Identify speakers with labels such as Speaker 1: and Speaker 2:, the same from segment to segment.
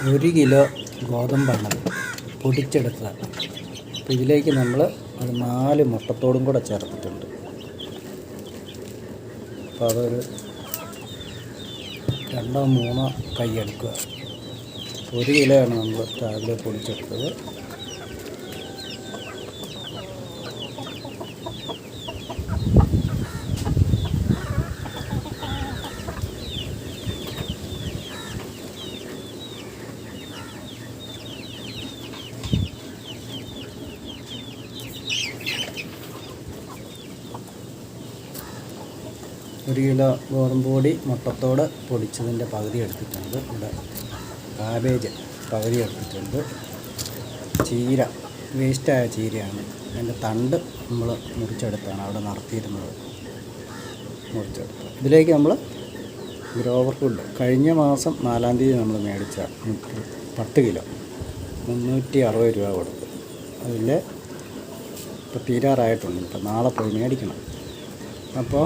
Speaker 1: 1 kilo ഗോതമ്പാണ് പൊടിച്ചെടുത്തതാണ്. അപ്പോൾ ഇതിലേക്ക് നമ്മൾ ഒരു 4 മുട്ടത്തോടും കൂടെ ചേർത്തിട്ടുണ്ട്. അപ്പോൾ അതൊരു 2-3 കൈ എടുക്കുക. 1 കിലോയാണ് നമ്മൾ രാവിലെ പൊടിച്ചെടുത്തത്. ഒരു കിലോ ഗോതമ്പ് പൊടി മുട്ടത്തോട് പൊടിച്ചതിൻ്റെ പകുതി എടുത്തിട്ടുണ്ട്. ഇവിടെ കാബേജ് പകുതി എടുത്തിട്ടുണ്ട്. ചീര വേസ്റ്റായ ചീരയാണ്, അതിൻ്റെ തണ്ട് നമ്മൾ മുറിച്ചെടുത്താണ് അവിടെ നടത്തിയിരുന്നത്, മുറിച്ചെടുത്ത്. ഇതിലേക്ക് നമ്മൾ ഗ്രോവർ ഫുഡ് കഴിഞ്ഞ മാസം 4-ാം തീയതി നമ്മൾ മേടിച്ച 10 കിലോ 360 രൂപ കൊടുത്തു. അതിൽ ഇപ്പോൾ തീരാറായിട്ടുണ്ട്. ഇപ്പോൾ നാളെ പോയി മേടിക്കണം. അപ്പോൾ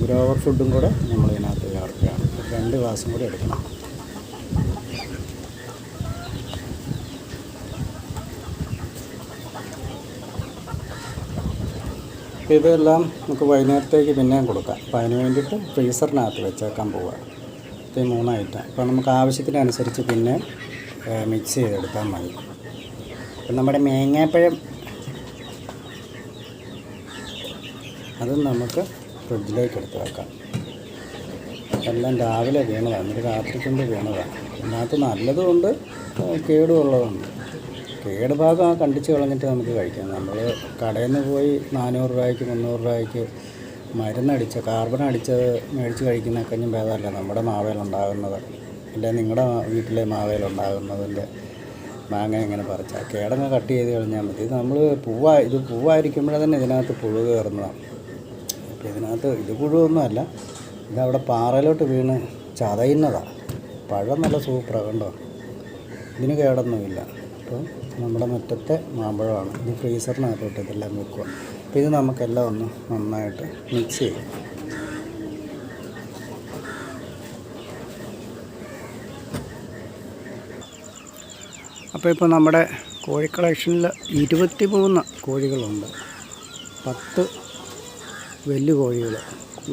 Speaker 1: ഗ്രോവർ ഫുഡും കൂടെ നമ്മൾ ഇതിനകത്ത് ചേർക്കുകയാണ്. 2 ഗ്ലാസും കൂടി എടുക്കണം. ഇതെല്ലാം നമുക്ക് വൈകുന്നേരത്തേക്ക് പിന്നെയും കൊടുക്കാം. അപ്പോൾ അതിന് വേണ്ടിയിട്ട് ഫ്രീസറിനകത്ത് വെച്ചേക്കാൻ പോവുക. ഇത് 3 ഐറ്റം. അപ്പോൾ നമുക്ക് ആവശ്യത്തിനനുസരിച്ച് പിന്നെ മിക്സ് ചെയ്തെടുത്താൽ മതി. അപ്പം നമ്മുടെ മേങ്ങാപ്പഴം അതും നമുക്ക് ഫ്രിഡ്ജിലേക്ക് എടുത്ത് വെക്കാം. എല്ലാം രാവിലെ വീണതാണ്, എന്നിട്ട് രാത്രിക്കൊണ്ട് വീണതാണ്. ഇതിനകത്ത് നല്ലതുകൊണ്ട് കേടുമുള്ളതുണ്ട്. കേട് ഭാഗം കണ്ടിച്ച് കളഞ്ഞിട്ട് നമുക്ക് കഴിക്കാം. നമ്മൾ കടയിൽ നിന്ന് പോയി 400 രൂപയ്ക്ക് 300 രൂപയ്ക്ക് മരുന്നടിച്ച കാർബൺ അടിച്ചത് മേടിച്ച് കഴിക്കുന്നതിനേക്കാളും ഭേദമല്ല നമ്മുടെ മാവേലുണ്ടാകുന്നത്, അല്ലെ നിങ്ങളുടെ വീട്ടിലെ മാവേലുണ്ടാകുന്നതിൻ്റെ മാങ്ങ ഇങ്ങനെ പറിച്ചാൽ കേടങ്ങ് കട്ട് ചെയ്ത് കളഞ്ഞാൽ മതി. നമ്മൾ ഇത് പൂവായിരിക്കുമ്പോഴേ തന്നെ ഇതിനകത്ത് പുഴു കയറുന്നതാണ്. അപ്പോൾ ഇതിനകത്ത് ഇത് പുഴുവൊന്നുമല്ല, ഇതവിടെ പാറയിലോട്ട് വീണ് ചതയുന്നതാണ്. പഴം നല്ല സൂപ്പറാണ്, കണ്ടോ. ഇതിന് കേടൊന്നുമില്ല. അപ്പോൾ നമ്മുടെ മുറ്റത്തെ മാമ്പഴമാണ്. ഇത് ഫ്രീസറിനകത്തോട്ട് ഇതെല്ലാം വെക്കുക. അപ്പോൾ ഇത് നമുക്കെല്ലാം ഒന്ന് നന്നായിട്ട് മിക്സ് ചെയ്യും. അപ്പോൾ ഇപ്പോൾ നമ്മുടെ കോഴി കളക്ഷനിൽ 23 കോഴികളുണ്ട്. 10 വലിയ കോഴികൾ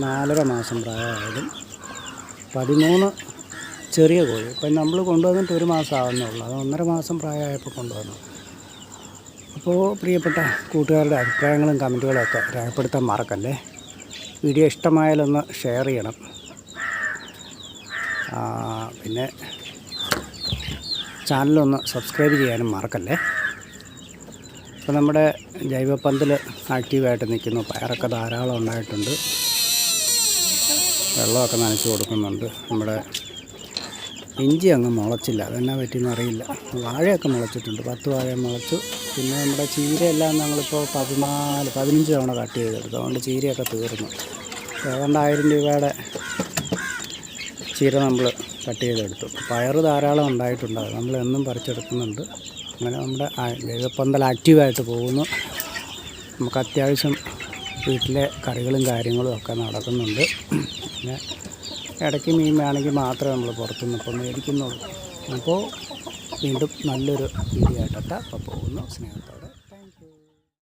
Speaker 1: 4.5 മാസം പ്രായമായാലും 13 ചെറിയ കോഴി. ഇപ്പം നമ്മൾ കൊണ്ടുവന്നിട്ട് 1 മാസം ആവുന്നുള്ളൂ. അത് 1.5 മാസം പ്രായമായപ്പോൾ കൊണ്ടുവന്നു. അപ്പോൾ പ്രിയപ്പെട്ട കൂട്ടുകാരുടെ അഭിപ്രായങ്ങളും കമൻറ്റുകളും ഒക്കെ രേഖപ്പെടുത്താൻ മറക്കല്ലേ. വീഡിയോ ഇഷ്ടമായാലൊന്ന് ഷെയർ ചെയ്യണം. പിന്നെ ചാനലൊന്ന് സബ്സ്ക്രൈബ് ചെയ്യാനും മറക്കല്ലേ. അപ്പോൾ നമ്മുടെ ജൈവപ്പന്തൽ ആക്റ്റീവായിട്ട് നിൽക്കുന്നു. പയറൊക്കെ ധാരാളം ഉണ്ടായിട്ടുണ്ട്. വെള്ളമൊക്കെ നനച്ച് കൊടുക്കുന്നുണ്ട്. നമ്മുടെ ഇഞ്ചി അങ്ങ് മുളച്ചില്ല, അതെന്നാ പറ്റിയെന്ന് അറിയില്ല. വാഴയൊക്കെ മുളച്ചിട്ടുണ്ട്, 10 വാഴ മുളച്ചു. പിന്നെ നമ്മുടെ ചീരയെല്ലാം ഞങ്ങളിപ്പോൾ 15 തവണ കട്ട് ചെയ്തെടുത്തു. അതുകൊണ്ട് ചീരയൊക്കെ തീർന്നു. ഏതാണ്ട് 1000 രൂപയുടെ ചീര നമ്മൾ കട്ട് ചെയ്തെടുത്തു. പയർ ധാരാളം ഉണ്ടായിട്ടുണ്ട്, അത് നമ്മൾ എന്നും പറിച്ചെടുക്കുന്നുണ്ട്. അങ്ങനെ നമ്മുടെ ജൈവപ്പന്തൽ ആക്റ്റീവായിട്ട് പോകുന്നു. നമുക്ക് അത്യാവശ്യം വീട്ടിലെ കറികളും കാര്യങ്ങളും ഒക്കെ നടക്കുന്നുണ്ട്. പിന്നെ ഇടയ്ക്ക് മീൻ വേണമെങ്കിൽ മാത്രമേ നമ്മൾ പുറത്തുനിന്ന് ഇപ്പോൾ മേടിക്കുന്നുള്ളൂ. അപ്പോൾ വീണ്ടും നല്ലൊരു വീഡിയോ ആയിട്ടെത്താം. അപ്പോൾ പോകുന്നു. സ്നേഹത്തോടെ.